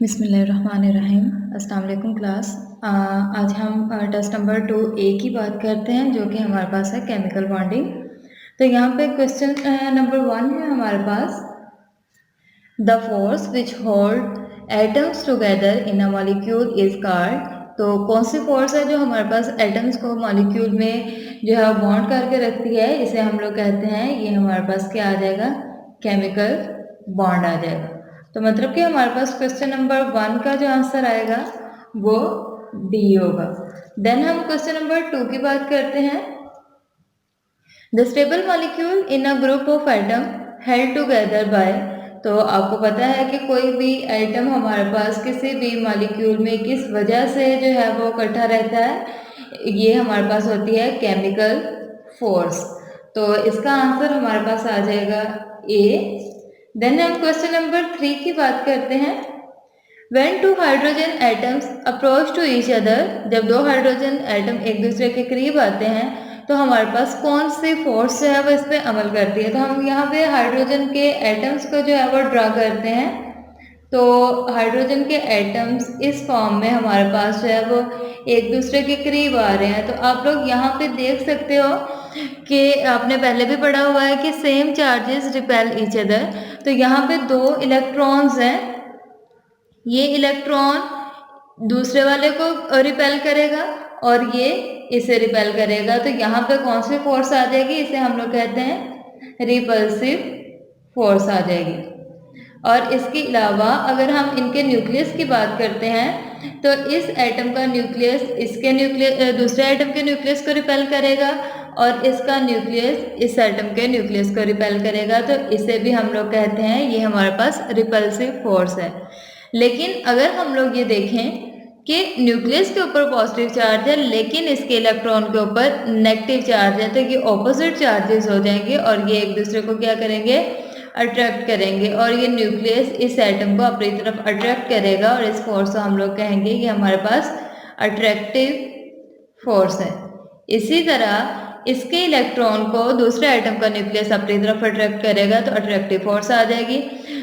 बिस्मिल्लाहिर्रहमानिर्रहीम। अस्सलाम वालेकुम क्लास। आज हम टेस्ट नंबर 2A की बात करते हैं जो कि हमारे पास है केमिकल बॉन्डिंग। तो यहाँ पे क्वेश्चन नंबर 1 है हमारे पास, the force which hold atoms together in a molecule is called. तो कौन सी फोर्स है जो हमारे पास एटम्स को मॉलिक्यूल में जो है बॉन्ड करके रखती है, इसे हम लोग कहते हैं, ये हमारे पास क्या आ जाएगा, केमिकल बॉन्ड आ जाएगा। तो मतलब कि हमारे पास क्वेश्चन नंबर 1 का जो आंसर आएगा वो डी होगा। देन हम क्वेश्चन नंबर 2 की बात करते हैं, the stable molecule in a group of atom held together by. तो आपको पता है कि कोई भी एटम हमारे पास किसी भी मॉलिक्यूल में किस वजह से जो है वो इकट्ठा रहता है, ये हमारे पास होती है केमिकल फोर्स। तो इसका आंसर हमारे पास आ जाएगा ए। देन हम क्वेश्चन नंबर 3 की बात करते हैं, When two hydrogen atoms approach to each other, जब दो हाइड्रोजन एटम एक दूसरे के करीब आते हैं तो हमारे पास कौन सी फोर्स जो है वो इस पे अमल करती है। तो हम यहाँ पे हाइड्रोजन के एटम्स को जो है वो ड्रा करते हैं। तो हाइड्रोजन के एटम्स इस फॉर्म में हमारे पास जो है वो एक दूसरे के करीब आ रहे हैं। तो आप लोग यहाँ पे देख सकते हो कि आपने पहले भी पढ़ा हुआ है कि same charges repel each other. तो यहाँ पे दो इलेक्ट्रॉन्स हैं, ये इलेक्ट्रॉन दूसरे वाले को रिपेल करेगा और ये इसे रिपेल करेगा। तो यहाँ पे कौन सी फोर्स आ जाएगी, इसे हम लोग कहते हैं रिपल्सिव फोर्स आ जाएगी। और इसके अलावा अगर हम इनके न्यूक्लियस की बात करते हैं तो इस एटम का न्यूक्लियस इसके न्यूक्लियस दूसरे एटम के न्यूक्लियस को रिपेल करेगा और इसका न्यूक्लियस इस एटम के न्यूक्लियस को रिपेल करेगा। तो इसे भी हम लोग कहते हैं, ये हमारे पास रिपल्सिव फोर्स है। लेकिन अगर हम लोग ये देखें कि न्यूक्लियस के ऊपर पॉजिटिव चार्ज है लेकिन इसके इलेक्ट्रॉन के ऊपर नेगेटिव चार्ज है, तो ये ऑपोजिट चार्जेस हो जाएंगे और ये एक दूसरे को क्या करेंगे, अट्रैक्ट करेंगे। और ये न्यूक्लियस इस एटम को अपनी तरफ अट्रैक्ट करेगा और इस फोर्स को हम लोग कहेंगे कि हमारे पास अट्रैक्टिव फोर्स है। इसी तरह इसके इलेक्ट्रॉन को दूसरे एटम का न्यूक्लियस अपनी तरफ अट्रैक्ट करेगा तो अट्रैक्टिव फोर्स आ जाएगी।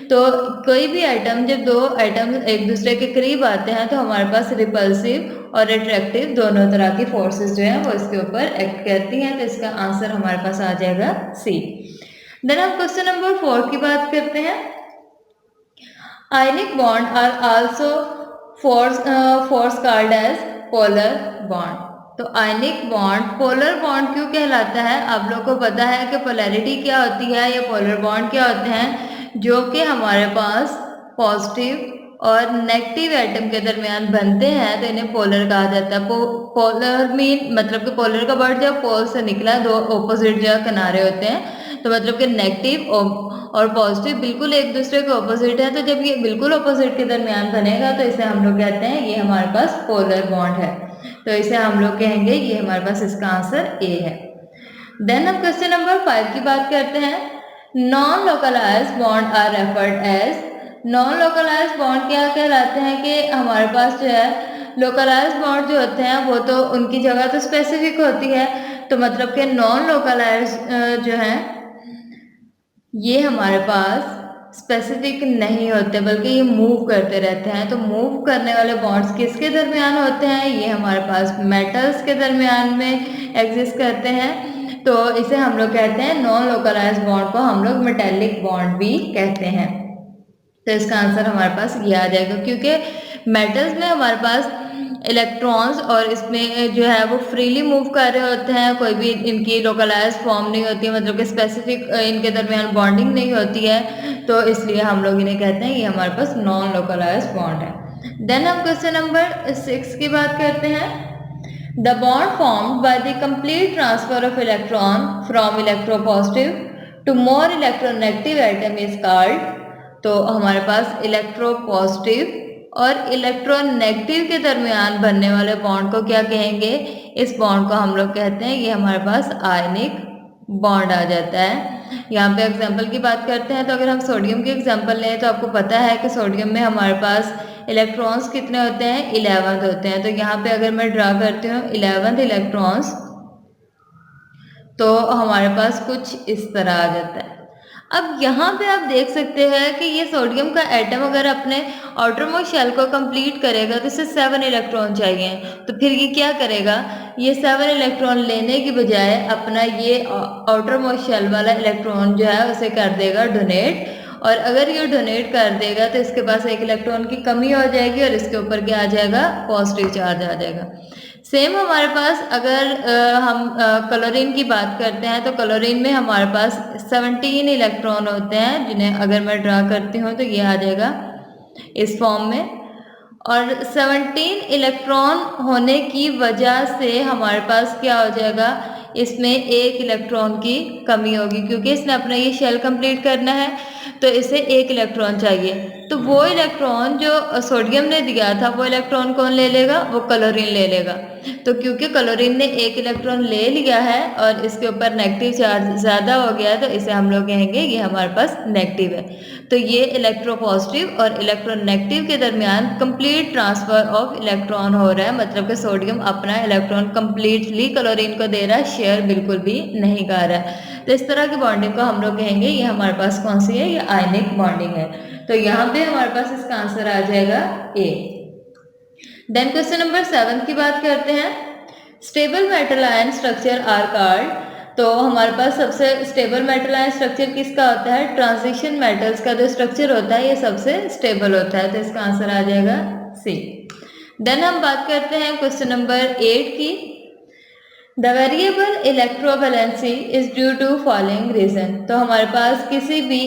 तो कोई भी एटम, जब दो एटम एक दूसरे के करीब आते हैं तो हमारे पास रिपल्सिव और अट्रैक्टिव दोनों तरह की फोर्सेस जो है वो इसके ऊपर एक्ट करती हैं। तो इसका आंसर हमारे पास आ जाएगा सी। देन हम क्वेश्चन नंबर 4 की बात करते हैं, ionic bond are also force called as polar bond. तो आयनिक बॉन्ड पोलर बॉन्ड क्यों कहलाता है, आप लोग को पता है कि पोलैरिटी क्या होती है या पोलर बॉन्ड क्या होते हैं, जो कि हमारे पास पॉजिटिव और नेगेटिव एटम के दरमियान बनते हैं तो इन्हें पोलर कहा जाता है। पोलर मीन मतलब कि पोलर का वर्ड जब पोल से निकला, दो ऑपोजिट जो किनारे होते हैं, तो मतलब कि नेगेटिव और पॉजिटिव बिल्कुल एक दूसरे के ऑपोजिट है। तो जब ये बिल्कुल ऑपोजिट के दरमियान बनेगा तो इसे हम लोग कहते हैं ये हमारे पास पोलर बॉन्ड है। तो इसे हम लोग कहेंगे ये हमारे पास इसका आंसर ए है। देन हम क्वेश्चन नंबर 5 की बात करते हैं, non localize bond are referred as. Non localize bond क्या कहलाते हैं कि हमारे पास जो है लोकलाइज बॉन्ड जो होते हैं वो तो उनकी जगह तो स्पेसिफिक होती है, तो मतलब कि नॉन लोकलाइज जो है ये हमारे पास स्पेसिफिक नहीं होते बल्कि ये मूव करते रहते हैं। तो मूव करने वाले बॉन्ड्स किसके दरमियान होते हैं, ये हमारे पास मेटल्स के दरमियान में एग्जिस्ट करते हैं। तो इसे हम लोग कहते हैं नॉन लोकलाइज बॉन्ड को हम लोग मेटेलिक बॉन्ड भी कहते हैं। तो इसका आंसर हमारे पास ये आ जाएगा, क्योंकि मेटल्स में हमारे पास इलेक्ट्रॉन्स और इसमें जो है वो फ्रीली मूव कर रहे होते हैं, कोई भी इनकी लोकलाइज फॉर्म नहीं होती है, मतलब कि स्पेसिफिक इनके दरमियान बॉन्डिंग नहीं होती है। तो इसलिए हम लोग इन्हें कहते हैं ये हमारे पास नॉन लोकलाइज बॉन्ड है। देन हम क्वेश्चन नंबर 6 की बात करते हैं, the bond formed by the complete transfer of electron from electropositive to more electronegative atom is called. तो हमारे पास इलेक्ट्रोपॉजिटिव और इलेक्ट्रोनेगेटिव के दरमियान बनने वाले बॉन्ड को क्या कहेंगे, इस बॉन्ड को हम लोग कहते हैं ये हमारे पास आयनिक बॉन्ड आ जाता है। यहाँ पे एग्जाम्पल की बात करते हैं तो अगर हम सोडियम की एग्जाम्पल लें तो आपको पता है कि सोडियम में हमारे पास इलेक्ट्रॉन्स कितने होते हैं, 11 होते हैं। तो यहाँ पे अगर मैं ड्रा करती हूँ 11 इलेक्ट्रॉन्स तो हमारे पास कुछ इस तरह आ जाता है। अब यहाँ पे आप देख सकते हैं कि ये सोडियम का एटम अगर अपने आउटरमोस्ट शेल को कंप्लीट करेगा तो इसे 7 इलेक्ट्रॉन चाहिए। तो फिर ये क्या करेगा, ये 7 इलेक्ट्रॉन लेने की बजाय अपना ये आउटरमोस्ट शेल वाला इलेक्ट्रॉन जो है उसे कर देगा डोनेट, और अगर ये डोनेट कर देगा तो इसके पास एक इलेक्ट्रॉन की कमी हो जाएगी और इसके ऊपर क्या आ जाएगा, पॉजिटिव चार्ज आ जाएगा। सेम हमारे पास अगर हम क्लोरीन की बात करते हैं तो क्लोरीन में हमारे पास 17 इलेक्ट्रॉन होते हैं, जिन्हें अगर मैं ड्रा करती हूँ तो ये आ जाएगा इस फॉर्म में। और 17 इलेक्ट्रॉन होने की वजह से हमारे पास क्या हो जाएगा, इसमें एक इलेक्ट्रॉन की कमी होगी, क्योंकि इसने अपना ये शेल कंप्लीट करना है तो इसे एक इलेक्ट्रॉन चाहिए। तो वो इलेक्ट्रॉन जो सोडियम ने दिया था वो इलेक्ट्रॉन कौन ले लेगा, वो क्लोरीन ले लेगा। तो क्योंकि क्लोरीन ने एक इलेक्ट्रॉन ले लिया है और इसके ऊपर नेगेटिव चार्ज ज़्यादा हो गया है तो इसे हम लोग कहेंगे ये हमारे पास नेगेटिव है। तो ये इलेक्ट्रोपॉजिटिव और इलेक्ट्रोनेगेटिव के दरमियान कंप्लीट ट्रांसफर ऑफ इलेक्ट्रॉन हो रहा है, मतलब कि सोडियम अपना इलेक्ट्रॉन कंप्लीटली क्लोरीन को दे रहा है, शेयर बिल्कुल भी नहीं कर रहा है। तो इस तरह की बॉन्डिंग को हम लोग कहेंगे ये हमारे पास कौन सी है, ये आयनिक बॉन्डिंग है। तो यहाँ पे हमारे पास इसका आंसर आ जाएगा ए। देन क्वेश्चन नंबर 7 की बात करते हैं। Stable metal ion structure are called. तो हमारे पास सबसे स्टेबल मेटल आयन स्ट्रक्चर किसका होता है, ट्रांजिशन मेटल्स का जो स्ट्रक्चर होता है ये सबसे स्टेबल होता है। तो इसका आंसर आ जाएगा सी। देन हम बात करते हैं क्वेश्चन नंबर 8 की। The variable electrovalency is due to following reason. तो हमारे पास किसी भी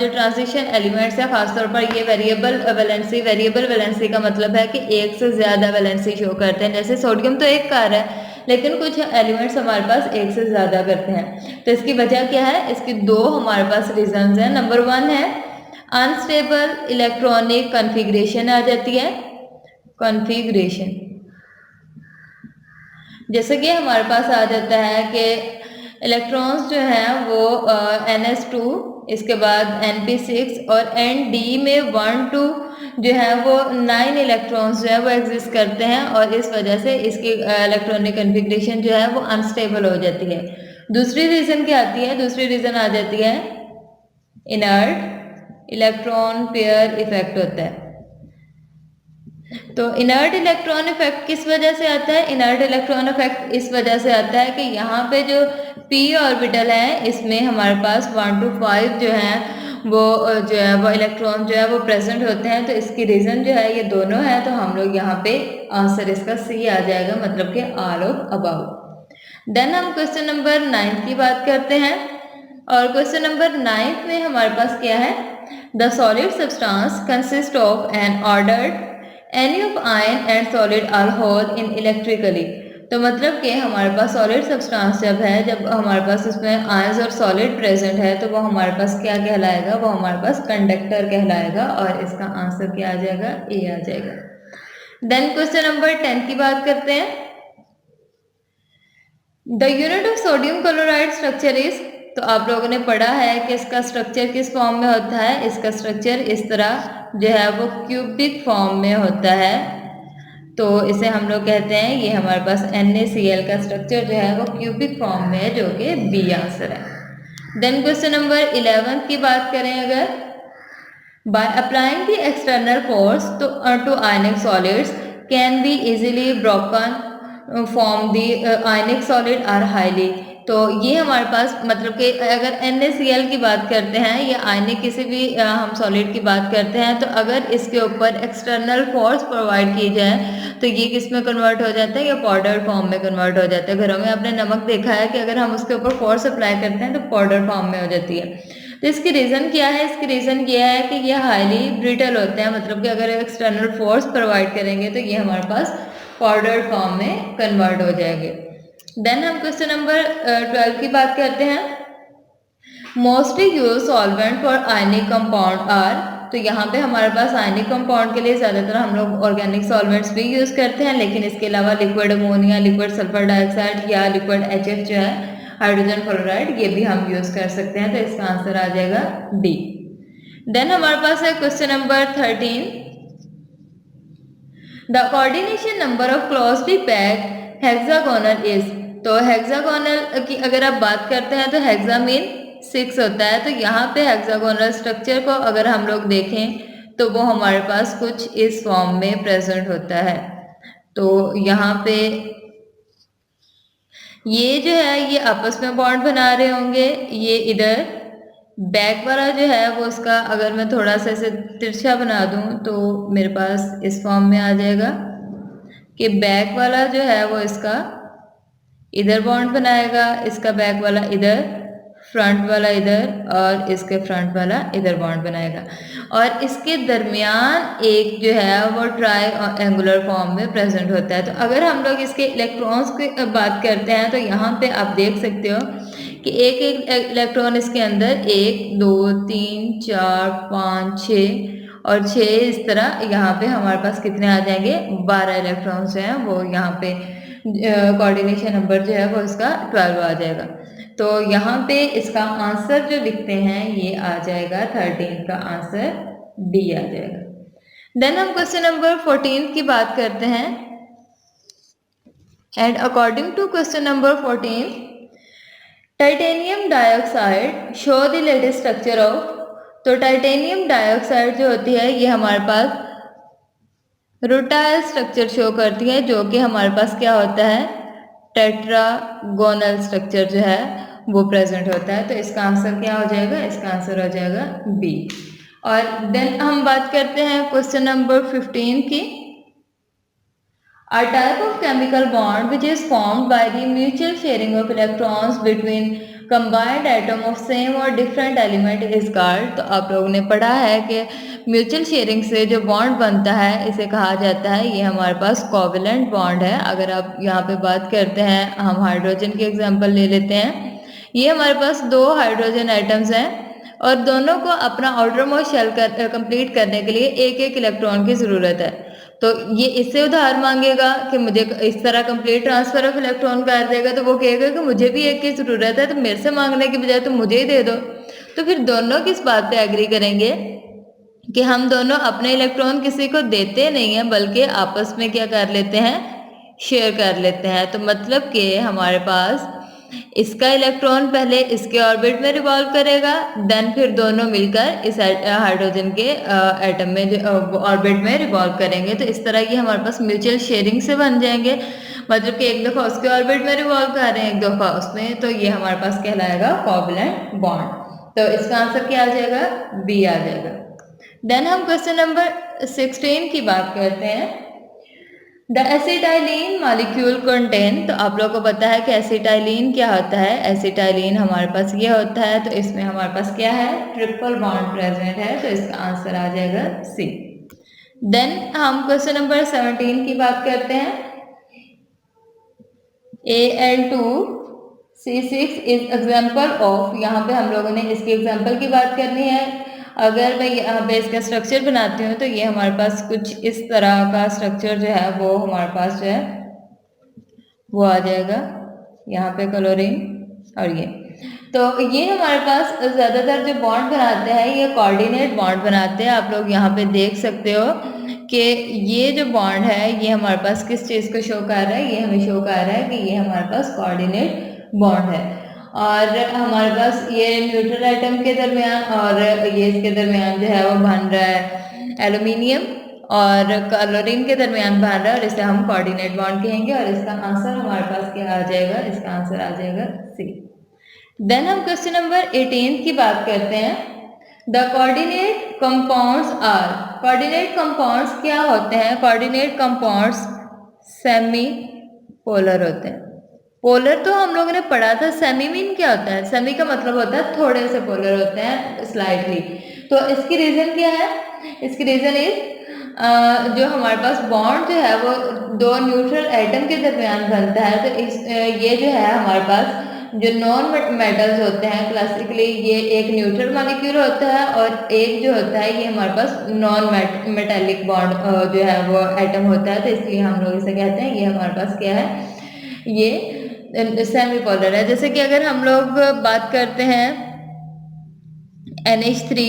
जो ट्रांजिशन एलिमेंट्स है, खासतौर पर ये वेरिएबल वैलेंसी का मतलब है कि एक से ज़्यादा वैलेंसी शो करते हैं। जैसे सोडियम तो एक कार है लेकिन कुछ एलिमेंट्स हमारे पास एक से ज़्यादा करते हैं। तो इसकी वजह क्या है, इसकी दो हमारे पास रीजन हैं। नंबर 1 है अनस्टेबल इलेक्ट्रॉनिक कॉन्फ़िगरेशन आ जाती है, कॉन्फ़िगरेशन। जैसे कि हमारे पास आ जाता है कि इलेक्ट्रॉन्स जो हैं वो NH2, इसके बाद NP6 और ND में 1 2 जो है वो 9 इलेक्ट्रॉन्स जो है वो एग्जिस्ट करते हैं, और इस वजह से इसकी इलेक्ट्रॉनिक कॉन्फ़िगरेशन जो है वो अनस्टेबल हो जाती है। दूसरी रीज़न क्या आती है, दूसरी रीज़न आ जाती है इनर्ट इलेक्ट्रॉन पेयर इफेक्ट होता है। तो इनर्ट इलेक्ट्रॉन इफेक्ट किस वजह से आता है, इनर्ट इलेक्ट्रॉन इफेक्ट इस वजह से आता है कि यहाँ पे जो p ऑर्बिटल है इसमें हमारे पास 1 to 5 जो है वो इलेक्ट्रॉन जो है वो प्रेजेंट होते हैं। तो इसकी रीजन जो है ये दोनों है, तो हम लोग यहाँ पे आंसर इसका सी आ जाएगा, मतलब कि ऑल ऑफ अबाउट। देन हम क्वेश्चन नंबर 9 की बात करते हैं, और क्वेश्चन नंबर 9 में हमारे पास क्या है, the solid substance consist of an ordered any of ion and solid are whole in electrically. तो मतलब कि हमारे पास सॉलिड सब्सटेंस जब है, जब हमारे पास उसमें आयंस और सॉलिड प्रेजेंट है तो वो हमारे पास क्या कहलाएगा, वो हमारे पास कंडक्टर कहलाएगा, और इसका आंसर क्या आ जाएगा, ए आ जाएगा। देन क्वेश्चन नंबर 10 की बात करते हैं। The unit of sodium chloride structure is. तो आप लोगों ने पढ़ा है कि इसका स्ट्रक्चर किस फॉर्म में होता है, इसका स्ट्रक्चर इस तरह जो है वो क्यूबिक फॉर्म में होता है। तो इसे हम लोग कहते हैं, ये हमारे पास NaCl का स्ट्रक्चर जो है वो क्यूबिक फॉर्म में है, जो कि बी आंसर है। देन क्वेश्चन नंबर 11 की बात करें अगर, by applying the external force to ionic solids can be easily broken form the ionic solid are highly. तो ये हमारे पास मतलब कि अगर NaCl की बात करते हैं या आयनिक किसी भी हम सॉलिड की बात करते हैं, तो अगर इसके ऊपर एक्सटर्नल फोर्स प्रोवाइड की जाए तो ये किस में कन्वर्ट हो जाता है, या पाउडर फॉर्म में कन्वर्ट हो जाता है। घरों में आपने नमक देखा है कि अगर हम उसके ऊपर फोर्स अप्लाई करते हैं तो पाउडर फॉर्म में हो जाती है। तो इसकी रीज़न क्या है, इसकी रीज़न ये है कि ये हाईली ब्रिटल होते हैं, मतलब कि अगर एक्सटर्नल फोर्स प्रोवाइड करेंगे तो ये हमारे पास पाउडर फॉर्म में कन्वर्ट हो जाएंगे। देन हम क्वेश्चन नंबर 12 की बात करते हैं। Mostly use solvent for ionic compound are. तो यहाँ पे हमारे पास आयनिक कंपाउंड के लिए ज़्यादातर हम लोग ऑर्गेनिक सॉल्वेंट्स भी यूज़ करते हैं, लेकिन इसके अलावा liquid ammonia, liquid sulphur dioxide या लिक्विड HF जो है हाइड्रोजन फ्लोराइड, ये भी हम यूज़ कर सकते हैं। तो इसका आंसर आ जाएगा डी। देन हमारे पास है question number 13। The coordination number of closely packed hexagonal is. तो हेक्सागोनल की अगर आप बात करते हैं तो हेक्सा मीन 6 होता है। तो यहाँ पे हेक्सागोनल स्ट्रक्चर को अगर हम लोग देखें तो वो हमारे पास कुछ इस फॉर्म में प्रेजेंट होता है। तो यहाँ पे ये जो है ये आपस में बॉन्ड बना रहे होंगे। ये इधर बैक वाला जो है वो उसका अगर मैं थोड़ा सा इसे तिरछा बना दूं तो मेरे पास इस फॉर्म में आ जाएगा कि बैक वाला जो है वो इसका इधर बॉन्ड बनाएगा, इसका बैक वाला इधर, फ्रंट वाला इधर और इसके फ्रंट वाला इधर बॉन्ड बनाएगा। और इसके दरमियान एक जो है वो ट्राई एंगुलर फॉर्म में प्रेजेंट होता है। तो अगर हम लोग इसके इलेक्ट्रॉन्स की बात करते हैं तो यहाँ पे आप देख सकते हो कि एक एक इलेक्ट्रॉन इसके अंदर 1 2 3 4 5 6 और 6 इस तरह यहाँ पे हमारे पास कितने आ जाएंगे, 12 इलेक्ट्रॉन्स हैं वो यहाँ पे कोऑर्डिनेशन नंबर जो है वो इसका 12 आ जाएगा। तो यहाँ पे इसका आंसर जो लिखते हैं ये आ जाएगा 13 का आंसर डी आ जाएगा। देन हम क्वेश्चन नंबर 14 की बात करते हैं। And according to question number 14, titanium dioxide show the latest structure of. तो टाइटेनियम डाइऑक्साइड जो होती है ये हमारे पास रूटाइल स्ट्रक्चर शो करती है, जो कि हमारे पास क्या होता है, टेट्रागोनल स्ट्रक्चर जो है वो प्रेजेंट होता है। तो इसका आंसर क्या हो जाएगा, इसका आंसर हो जाएगा बी। और देन हम बात करते हैं क्वेश्चन नंबर 15 की। A type of chemical bond which is formed by the mutual sharing of electrons between combined atom of same or different element is called। तो आप लोगों ने पढ़ा है कि म्यूचुअल शेयरिंग से जो बॉन्ड बनता है इसे कहा जाता है, ये हमारे पास कोवेलेंट बॉन्ड है। अगर आप यहाँ पे बात करते हैं, हम हाइड्रोजन के एग्जांपल ले लेते हैं। ये हमारे पास 2 हाइड्रोजन एटम्स हैं और दोनों को अपना आउटर मोस्ट शेल कंप्लीट करने के लिए एक एक इलेक्ट्रॉन की ज़रूरत है। तो ये इससे उधार मांगेगा कि मुझे इस तरह कंप्लीट ट्रांसफर ऑफ इलेक्ट्रॉन कर देगा, तो वो कहेगा कि मुझे भी एक की ज़रूरत है, तो मेरे से मांगने की बजाय तुम मुझे ही दे दो। तो फिर दोनों किस बात पे एग्री करेंगे कि हम दोनों अपने इलेक्ट्रॉन किसी को देते नहीं हैं, बल्कि आपस में क्या कर लेते हैं, शेयर कर लेते हैं। तो मतलब कि हमारे पास इसका इलेक्ट्रॉन पहले इसके ऑर्बिट में रिवॉल्व करेगा, देन फिर दोनों मिलकर इस हाइड्रोजन के एटम में ऑर्बिट में रिवॉल्व करेंगे। तो इस तरह ये हमारे पास म्यूचुअल शेयरिंग से बन जाएंगे, मतलब कि एक दफ़ा उसके ऑर्बिट में रिवॉल्व कर रहे हैं, एक दफ़ा उसमें, तो ये हमारे पास कहलाएगा कोवेलेंट बॉन्ड। तो इसका आंसर क्या आ जाएगा, बी आ जाएगा। देन हम क्वेश्चन नंबर 16 की बात करते हैं। The acetylene molecule contain. तो आप लोगों को पता है कि एसिटाइलिन क्या होता है। एसिटाइलिन हमारे पास ये होता है, तो इसमें हमारे पास क्या है, ट्रिपल बॉन्ड प्रेजेंट है। तो इसका आंसर आ जाएगा सी। देन हम क्वेश्चन नंबर 17 की बात करते हैं। Al2C6 is example of. यहाँ पे हम लोगों ने इसके एग्जाम्पल की बात करनी है। अगर मैं यहाँ पे इसका स्ट्रक्चर बनाती हूँ तो ये हमारे पास कुछ इस तरह का स्ट्रक्चर जो है वो हमारे पास जो है वो आ जाएगा। यहाँ पे क्लोरीन और ये, तो ये हमारे पास ज़्यादातर जो बॉन्ड बनाते हैं ये कोऑर्डिनेट बॉन्ड बनाते हैं। आप लोग यहाँ पे देख सकते हो कि ये जो बॉन्ड है ये हमारे पास किस चीज़ को शो कर रहा है, ये हमें शो कर रहा है कि ये हमारे पास कोऑर्डिनेट बॉन्ड है। और हमारे पास ये न्यूट्रल आइटम के दरमियान और ये इसके दरमियान जो है वो बन रहा है एल्यूमिनियम और क्लोरीन के दरमियान बन रहा है, और इसे हम कोऑर्डिनेट बॉन्ड कहेंगे। और इसका आंसर हमारे पास क्या आ जाएगा, इसका आंसर आ जाएगा सी। देन हम क्वेश्चन नंबर 18 की बात करते हैं। The coordinate compounds are. Coordinate compounds क्या होते हैं, कोऑर्डिनेट कंपाउंड्स सेमी पोलर होते हैं। पोलर तो हम लोगों ने पढ़ा था, सेमी मीन क्या होता है, सेमी का मतलब होता है थोड़े से पोलर होते हैं, स्लाइटली। तो इसकी रीजन क्या है, इसकी रीजन इज जो हमारे पास बॉन्ड जो है वो 2 न्यूट्रल एटम के दरमियान बनता है। तो इस ये जो है हमारे पास जो नॉन मेटल्स होते हैं, क्लासिकली ये एक न्यूट्रल मॉलिक्यूल होता है और एक जो होता है ये हमारे पास नॉन मेटेलिक बॉन्ड जो है वो एटम होता है। तो इसलिए हम लोग इसे कहते हैं ये हमारे पास क्या है, ये सेमी पोलर है। जैसे कि अगर हम लोग बात करते हैं NH3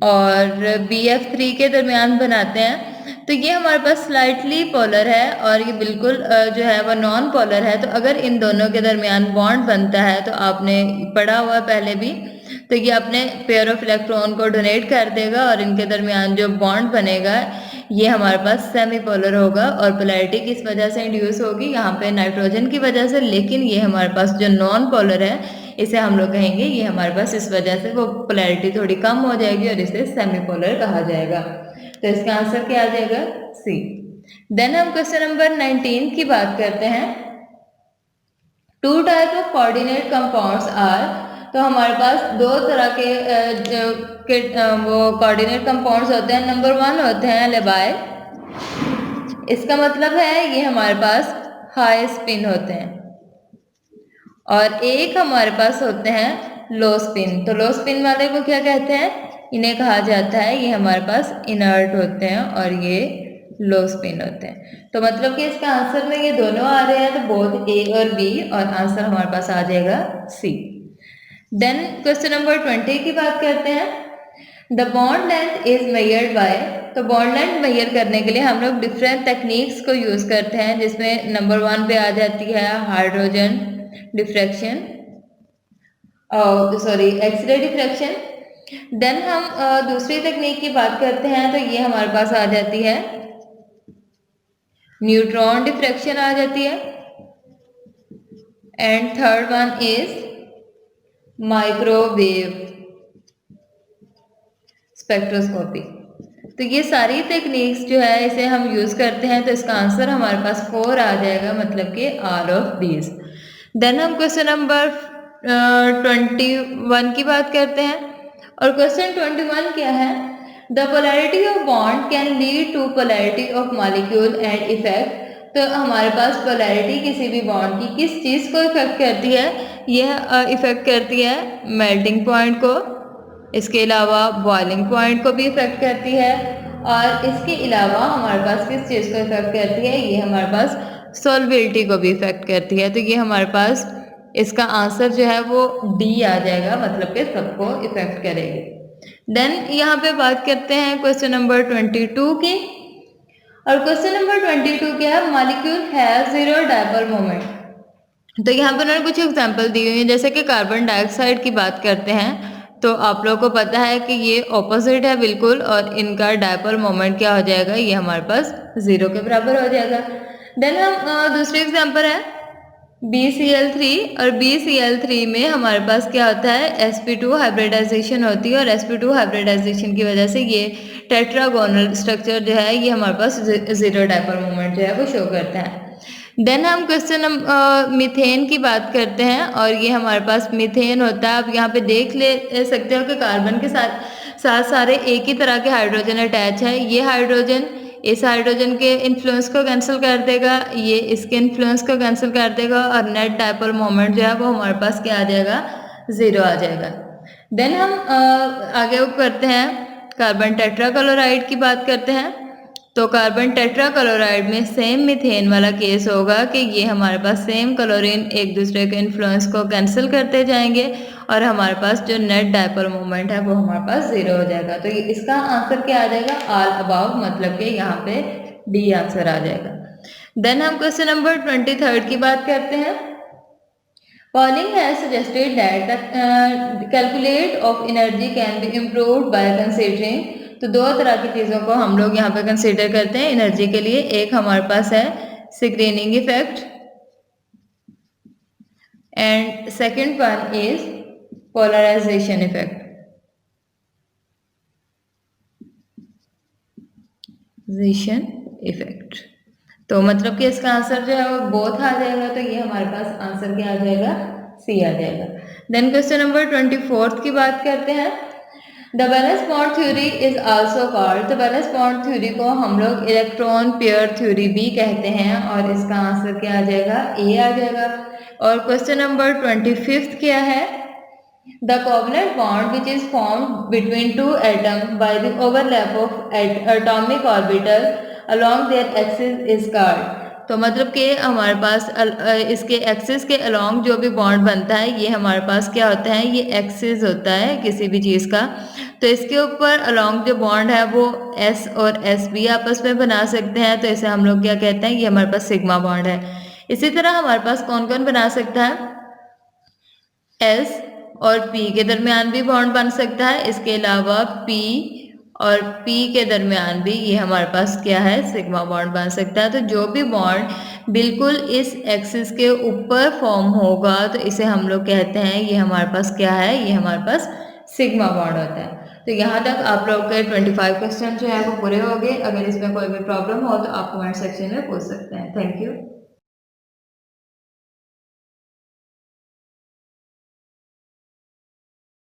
और BF3 के दरमियान बनाते हैं, तो तो ये हमारे पास स्लाइटली पोलर है और ये बिल्कुल जो है वो नॉन पोलर है। तो अगर इन दोनों के दरमियान बॉन्ड बनता है तो आपने पढ़ा हुआ पहले भी, तो ये अपने पेयर ऑफ इलेक्ट्रॉन को डोनेट कर देगा और इनके दरमियान जो बॉन्ड बनेगा ये हमारे पास सेमी पोलर होगा। और पोलैरिटी किस वजह से इंड्यूस होगी, यहाँ पे नाइट्रोजन की वजह से, लेकिन ये हमारे पास जो नॉन पोलर है इसे हम लोग कहेंगे ये हमारे पास इस वजह से वो पोलैरिटी थोड़ी कम हो जाएगी और इसे सेमी पोलर कहा जाएगा। तो इसका आंसर क्या आ जाएगा, सी। देन हम क्वेश्चन नंबर 19 की बात करते हैं। Two type of coordinate compounds are, तो हमारे पास दो तरह के वो कोऑर्डिनेट कंपाउंड्स होते हैं। नंबर 1 होते हैं लेबाई, इसका मतलब है ये हमारे पास हाई स्पिन होते हैं, और एक हमारे पास होते हैं लो स्पिन। तो लो स्पिन वाले को क्या कहते हैं, इन्हें कहा जाता है ये हमारे पास इनर्ट होते हैं और ये लो स्पिन होते हैं। तो मतलब कि इसका आंसर में ये दोनों आ रहे हैं, तो बोथ ए और बी, और आंसर हमारे पास आ जाएगा सी। देन क्वेश्चन नंबर 20 की बात करते हैं। The bond length is measured by, तो बॉन्ड लेंथ मेजर करने के लिए हम लोग डिफरेंट टेक्निक्स को यूज करते हैं, जिसमें नंबर 1 पे आ जाती है hydrogen diffraction, X-ray diffraction. Then हम दूसरी तकनीक की बात करते हैं, तो ये हमारे पास आ जाती है न्यूट्रॉन डिफ्रैक्शन आ जाती है, and third one is microwave spectroscopy. तो ये सारी टेक्निक्स जो है इसे हम यूज करते हैं, तो इसका आंसर हमारे पास 4 आ जाएगा, मतलब कि आल ऑफ दीज। देन हम क्वेश्चन नंबर 21 की बात करते हैं, और क्वेश्चन 21 क्या है, the polarity of bond can lead to polarity of molecule and effect. तो हमारे पास पोलैरिटी किसी भी बॉन्ड की किस चीज़ को इफेक्ट करती है, यह इफेक्ट करती है मेल्टिंग पॉइंट को, इसके अलावा बॉइलिंग पॉइंट को भी इफेक्ट करती है, और इसके अलावा हमारे पास किस चीज़ को इफेक्ट करती है, ये हमारे पास सॉल्युबिलिटी को भी इफेक्ट करती है। तो ये हमारे पास इसका आंसर जो है वो डी आ जाएगा, मतलब कि सबको इफेक्ट करेगी। देन यहाँ पे बात करते हैं क्वेश्चन नंबर 22 की, और क्वेश्चन नंबर 22 क्या है, molecule have zero dipole moment. तो यहाँ पर उन्होंने कुछ एग्जांपल दी हुई है, जैसे कि कार्बन डाइऑक्साइड की बात करते हैं, तो आप लोगों को पता है कि ये ऑपोजिट है बिल्कुल, और इनका डायपोल मोमेंट क्या हो जाएगा, ये हमारे पास 0 के बराबर हो जाएगा। देन हम दूसरी एग्जांपल है BCl3, और BCl3 में हमारे पास क्या होता है, sp2 हाइब्रिडाइजेशन होती है, और sp2 हाइब्रिडाइजेशन की वजह से ये टेट्रागोनल स्ट्रक्चर जो है ये हमारे पास 0 डायपोल मोमेंट जो है वो शो करता है। देन हम क्वेश्चन मीथेन की बात करते हैं, और ये हमारे पास मीथेन होता है। आप यहाँ पे देख ले सकते हो कि कार्बन के साथ सारे एक ही तरह के हाइड्रोजन अटैच है। ये हाइड्रोजन इस हाइड्रोजन के इन्फ्लुएंस को कैंसिल कर देगा, ये इसके इन्फ्लुएंस को कैंसिल कर देगा, और नेट डायपोल मोमेंट जो है वो हमारे पास क्या आ जाएगा, 0 आ जाएगा। देन हम आगे करते हैं, कार्बन टेट्राक्लोराइड की बात करते हैं। तो कार्बन टेट्राक्लोराइड में सेम मीथेन वाला केस होगा कि ये हमारे पास सेम क्लोरीन एक दूसरे के इन्फ्लुएंस को कैंसिल करते जाएंगे, और हमारे पास जो नेट डायपोल मोमेंट है वो हमारे पास 0 हो जाएगा। तो ये इसका आंसर क्या आ जाएगा, ऑल अबाव, मतलब कि यहाँ पे डी आंसर आ जाएगा। देन हम क्वेश्चन नंबर 23 की बात करते हैं। Pauling has suggested that the calculate of energy can be improved by considering, तो दो तरह की चीज़ों को हम लोग यहाँ पे कंसिडर करते हैं एनर्जी के लिए। एक हमारे पास है screening effect, and second one is polarization effect. तो मतलब कि इसका आंसर जो है वो बोथ आ जाएगा, तो ये हमारे पास आंसर क्या आ जाएगा, सी आ जाएगा। देन क्वेश्चन नंबर 24 की बात करते हैं। The valence bond theory is also called, तो बैलेंस बॉन्ड थ्योरी को हम लोग इलेक्ट्रॉन पेयर थ्योरी भी कहते हैं, और इसका आंसर क्या आ जाएगा, ए आ जाएगा। और क्वेश्चन नंबर 25 क्या है, the covalent bond which is formed between two atom by the overlap of atomic orbital along their axis is called, तो मतलब कि हमारे पास इसके एक्सिस के अलोंग जो भी बॉन्ड बनता है ये हमारे पास क्या होता है, ये एक्सिस होता है किसी भी चीज़ का। तो इसके ऊपर अलोंग जो बॉन्ड है वो एस और एस भी आपस में बना सकते हैं, तो इसे हम लोग क्या कहते हैं, ये हमारे पास सिग्मा बॉन्ड है। इसी तरह हमारे पास कौन कौन बना सकता है, एस और पी के दरमियान भी बॉन्ड बन सकता है। इसके अलावा पी और पी के दरमियान भी ये हमारे पास क्या है, सिग्मा बॉन्ड बन सकता है। तो जो भी बॉन्ड बिल्कुल इस एक्सिस के ऊपर फॉर्म होगा तो इसे हम लोग कहते हैं, ये हमारे पास क्या है, ये हमारे पास सिग्मा बॉन्ड होता है। तो यहाँ तक आप लोग के 25 क्वेश्चन जो है वो पूरे हो गए। अगर इसमें कोई भी प्रॉब्लम हो तो आप कमेंट सेक्शन में पूछ सकते हैं। Thank you.